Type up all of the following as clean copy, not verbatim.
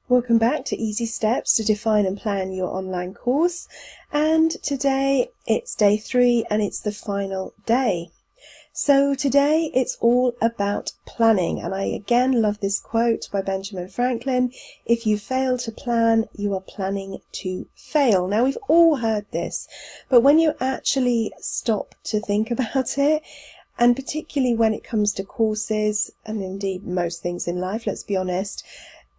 Welcome back to Easy Steps to Define and Plan Your Online Course, and today it's day 3 and it's the final day. So today it's all about planning, and I again love this quote by Benjamin Franklin: if you fail to plan, you are planning to fail. Now we've all heard this, but when you actually stop to think about it, and particularly when it comes to courses, and indeed most things in life, let's be honest,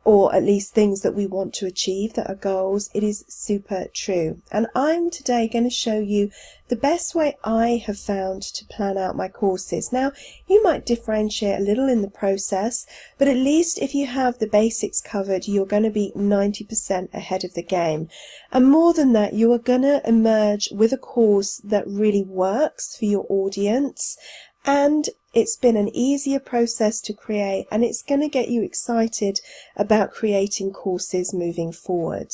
or at least things that we want to achieve that are goals, it is super true. And I'm today going to show you the best way I have found to plan out my courses. Now, you might differentiate a little in the process, but at least if you have the basics covered, you're going to be 90% ahead of the game. And more than that, you are going to emerge with a course that really works for your audience, and it's been an easier process to create, and it's going to get you excited about creating courses moving forward.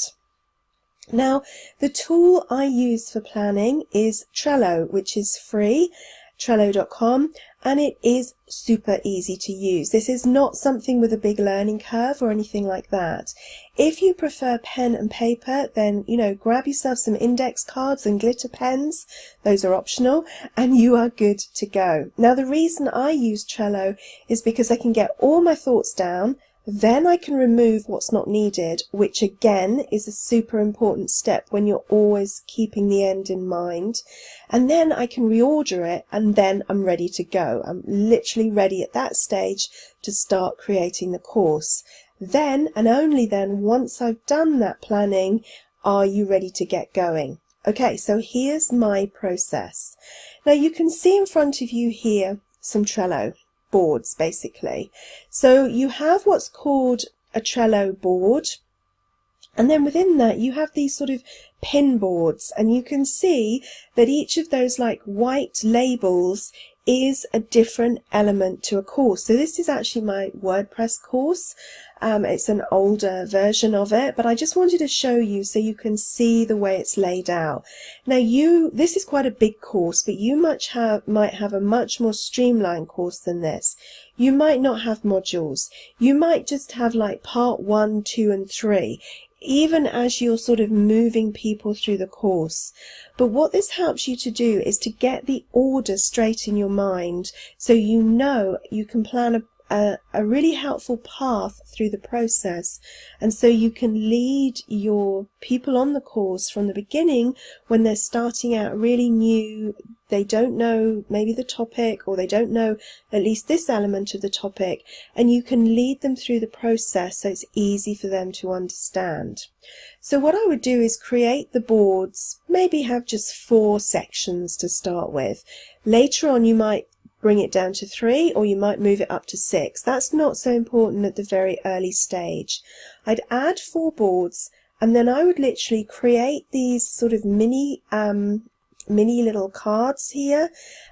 Now, the tool I use for planning is Trello, which is free, Trello.com, and it is super easy to use. This is not something with a big learning curve or anything like that. If you prefer pen and paper, then, grab yourself some index cards and glitter pens. Those are optional, and you are good to go. Now, the reason I use Trello is because I can get all my thoughts down. Then I can remove what's not needed, which again is a super important step when you're always keeping the end in mind. And then I can reorder it, and then I'm ready to go. I'm literally ready at that stage to start creating the course. Then, and only then, once I've done that planning, are you ready to get going? Okay, so here's my process. Now you can see in front of you here some Trello boards, basically. So you have what's called a Trello board, and then within that you have these sort of pin boards, and you can see that each of those like white labels is a different element to a course. So this is actually my WordPress course. It's an older version of it, but I just wanted to show you so you can see the way it's laid out. Now this is quite a big course, but you might have a much more streamlined course than this. You might not have modules. You might just have like part 1, 2, and 3. Even as you're sort of moving people through the course. But what this helps you to do is to get the order straight in your mind, so you can plan a really helpful path through the process, and so you can lead your people on the course from the beginning when they're starting out really new. They don't know maybe the topic, or they don't know at least this element of the topic, and you can lead them through the process so it's easy for them to understand. So what I would do is create the boards, maybe have just 4 sections to start with. Later on you might bring it down to 3, or you might move it up to 6. That's not so important at the very early stage. I'd add 4 boards, and then I would literally create these sort of mini little cards here,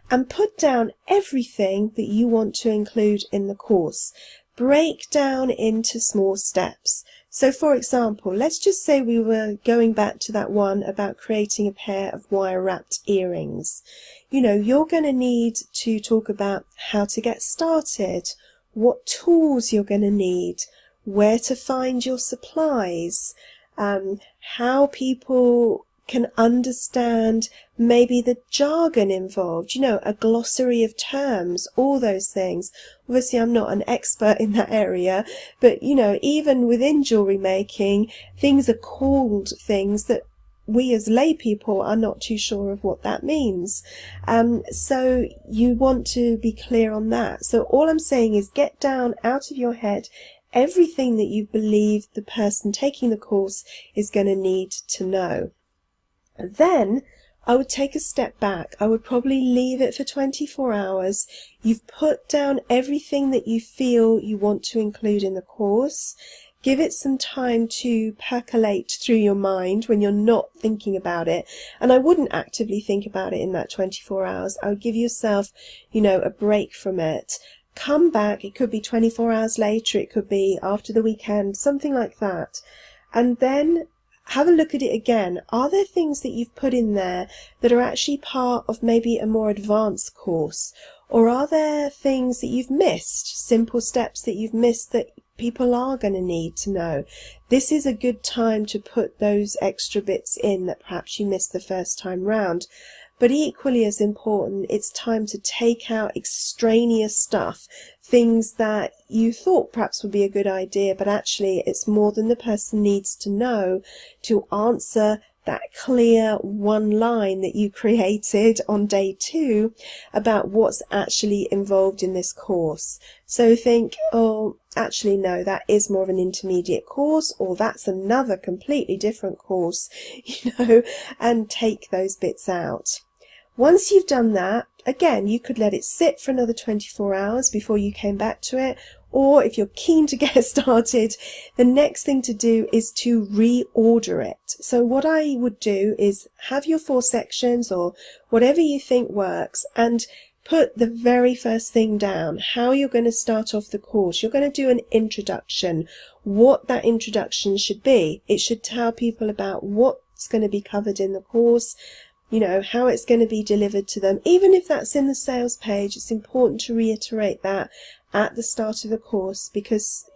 and put down everything that you want to include in the course. Break down into small steps. So for example, let's just say we were going back to that one about creating a pair of wire-wrapped earrings. You're going to need to talk about how to get started, what tools you're going to need, where to find your supplies, how people can understand maybe the jargon involved, a glossary of terms, all those things. Obviously, I'm not an expert in that area, but, even within jewellery making, things are called things that we as lay people are not too sure of what that means. So you want to be clear on that. So all I'm saying is get down out of your head everything that you believe the person taking the course is going to need to know. Then I would take a step back. I would probably leave it for 24 hours. You've put down everything that you feel you want to include in the course. Give it some time to percolate through your mind when you're not thinking about it. And I wouldn't actively think about it in that 24 hours. I would give yourself, a break from it. Come back. It could be 24 hours later. It could be after the weekend, something like that. And then have a look at it again. Are there things that you've put in there that are actually part of maybe a more advanced course? Or are there things that you've missed, simple steps that you've missed that people are going to need to know. This is a good time to put those extra bits in that perhaps you missed the first time round. But equally as important, it's time to take out extraneous stuff, things that you thought perhaps would be a good idea, but actually it's more than the person needs to know to answer that clear one line that you created on day 2 about what's actually involved in this course. So think, oh, actually no, that is more of an intermediate course, or that's another completely different course, and take those bits out. Once you've done that, again, you could let it sit for another 24 hours before you came back to it, or if you're keen to get started, the next thing to do is to reorder it. So what I would do is have your 4 sections or whatever you think works, and put the very first thing down, how you're going to start off the course. You're going to do an introduction, what that introduction should be. It should tell people about what's going to be covered in the course, how it's going to be delivered to them. Even if that's in the sales page, it's important to reiterate that at the start of the course, because,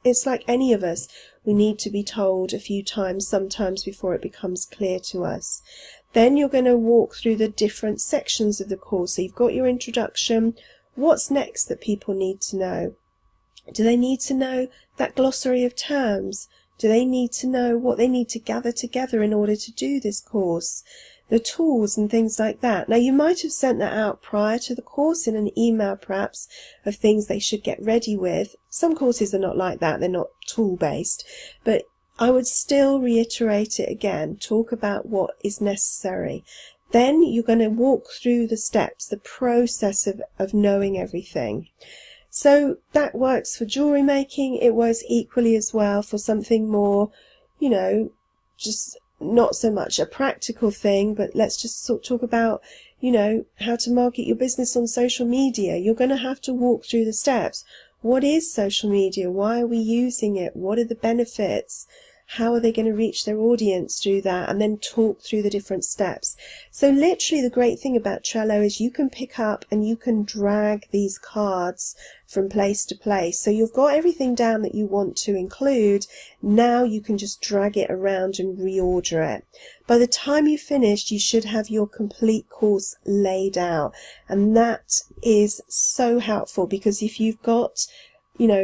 it's like any of us. We need to be told a few times, sometimes, before it becomes clear to us. Then you're going to walk through the different sections of the course. So you've got your introduction. What's next that people need to know? Do they need to know that glossary of terms? Do they need to know what they need to gather together in order to do this course? The tools and things like that. Now, you might have sent that out prior to the course in an email, perhaps, of things they should get ready with. Some courses are not like that. They're not tool-based. But I would still reiterate it again. Talk about what is necessary. Then you're going to walk through the steps, the process of knowing everything. So that works for jewellery making. It works equally as well for something more, just not so much a practical thing, but let's just talk about, how to market your business on social media. You're going to have to walk through the steps. What is social media? Why are we using it? What are the benefits? How are they going to reach their audience through that? And then talk through the different steps. So literally the great thing about Trello is you can pick up and you can drag these cards from place to place. So you've got everything down that you want to include. Now you can just drag it around and reorder it. By the time you've finished, you should have your complete course laid out. And that is so helpful, because if you've got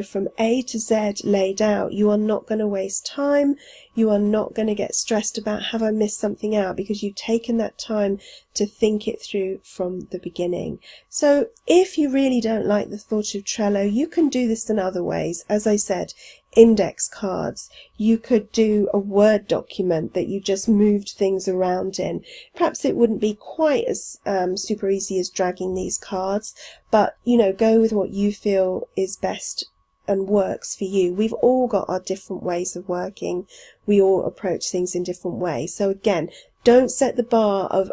from A to Z laid out, you are not going to waste time. You are not going to get stressed about, have I missed something out, because you've taken that time to think it through from the beginning. So if you really don't like the thought of Trello, you can do this in other ways. As I said, index cards. You could do a Word document that you just moved things around in. Perhaps it wouldn't be quite as super easy as dragging these cards, but go with what you feel is best and works for you. We've all got our different ways of working. We all approach things in different ways. So again, don't set the bar of,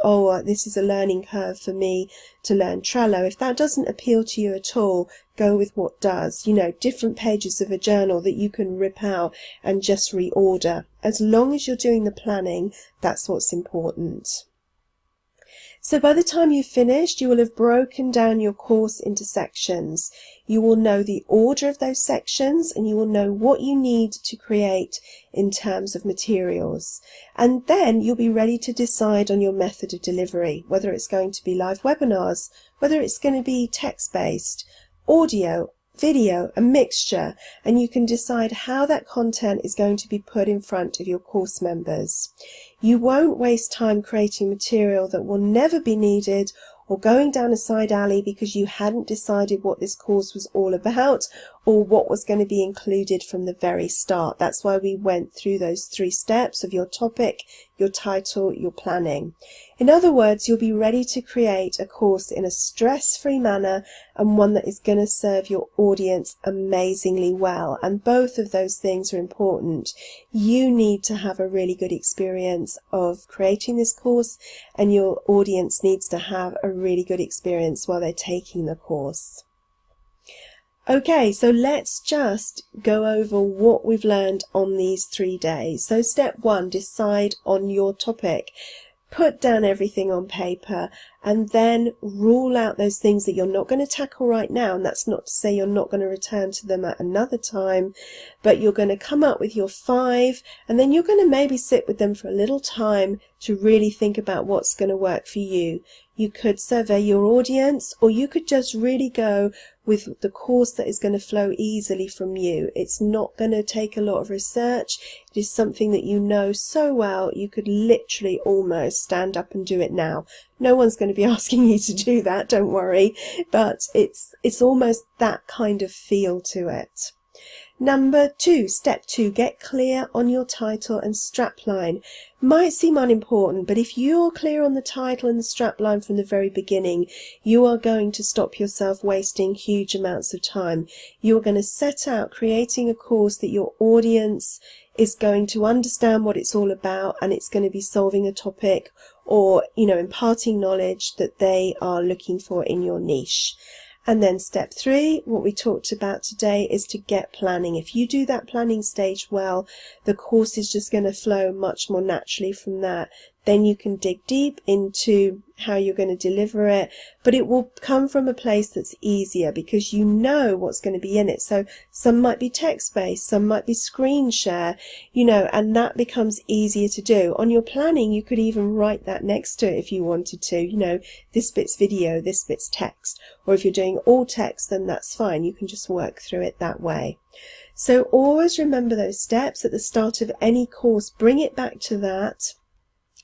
this is a learning curve for me to learn Trello. If that doesn't appeal to you at all, go with what does. Different pages of a journal that you can rip out and just reorder. As long as you're doing the planning, that's what's important. So by the time you've finished, you will have broken down your course into sections. You will know the order of those sections, and you will know what you need to create in terms of materials. And then you'll be ready to decide on your method of delivery, whether it's going to be live webinars, whether it's going to be text-based, audio, video, a mixture, and you can decide how that content is going to be put in front of your course members. You won't waste time creating material that will never be needed, or going down a side alley because you hadn't decided what this course was all about or what was going to be included from the very start. That's why we went through those 3 steps of your topic, your title, your planning. In other words, you'll be ready to create a course in a stress-free manner, and one that is going to serve your audience amazingly well. And both of those things are important. You need to have a really good experience of creating this course, and your audience needs to have a really good experience while they're taking the course. Okay, so let's just go over what we've learned on these 3 days. So step 1, decide on your topic. put down everything on paper, and then rule out those things that you're not going to tackle right now. And that's not to say you're not going to return to them at another time, but you're going to come up with your 5, and then you're going to maybe sit with them for a little time to really think about what's going to work for you. You could survey your audience, or you could just really go with the course that is going to flow easily from you. It's not going to take a lot of research. It is something that you know so well, you could literally almost stand up and do it now. No one's going to be asking you to do that, don't worry, but it's almost that kind of feel to it. Number 2, step 2, get clear on your title and strapline. Might seem unimportant, but if you're clear on the title and the strapline from the very beginning, you are going to stop yourself wasting huge amounts of time. You're going to set out creating a course that your audience is going to understand what it's all about, and it's going to be solving a topic or, imparting knowledge that they are looking for in your niche. And then step 3, what we talked about today, is to get planning. If you do that planning stage well, the course is just going to flow much more naturally from that. Then you can dig deep into how you're going to deliver it, but it will come from a place that's easier because you know what's going to be in it. So some might be text-based, some might be screen share, and that becomes easier to do. On your planning, you could even write that next to it if you wanted to, this bit's video, this bit's text. Or if you're doing all text, then that's fine. You can just work through it that way. So always remember those steps at the start of any course. Bring it back to that.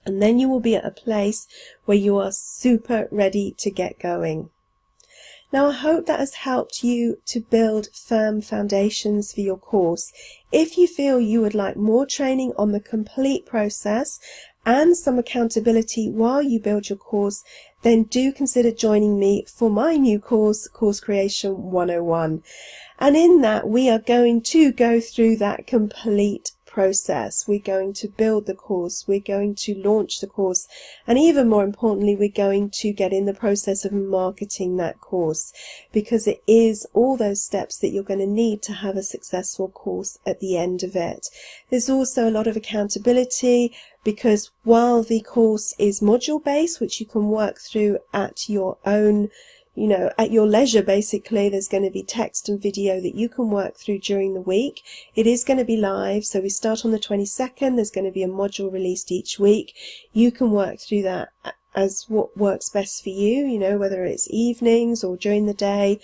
And then you will be at a place where you are super ready to get going. Now, I hope that has helped you to build firm foundations for your course. If you feel you would like more training on the complete process and some accountability while you build your course, then do consider joining me for my new course, Course Creation 101. And in that, we are going to go through that complete process. We're going to build the course, we're going to launch the course, and even more importantly, we're going to get in the process of marketing that course, because it is all those steps that you're going to need to have a successful course at the end of it. There's also a lot of accountability, because while the course is module based, which you can work through at your own at your leisure, basically, there's going to be text and video that you can work through during the week. It is going to be live, so we start on the 22nd. There's going to be a module released each week. You can work through that as what works best for you, whether it's evenings or during the day.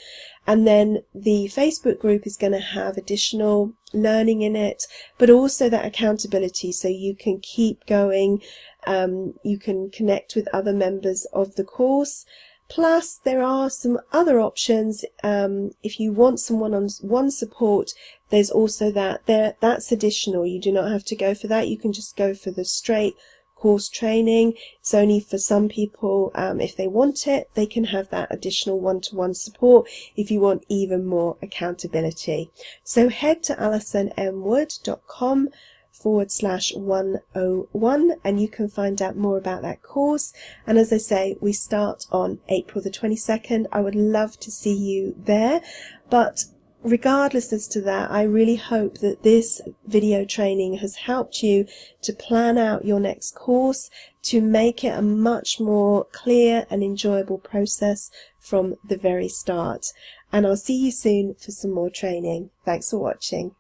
And then the Facebook group is going to have additional learning in it, but also that accountability, so you can keep going. You can connect with other members of the course. Plus, there are some other options. If you want some one-on-one support, there's also that's additional. You do not have to go for that. You can just go for the straight course training. It's only for some people. If they want it, they can have that additional one-to-one support if you want even more accountability. So head to alisonmwood.com/101 and you can find out more about that course. And as I say, we start on April the 22nd. I would love to see you there, but regardless as to that, I really hope that this video training has helped you to plan out your next course, to make it a much more clear and enjoyable process from the very start. And I'll see you soon for some more training. Thanks for watching.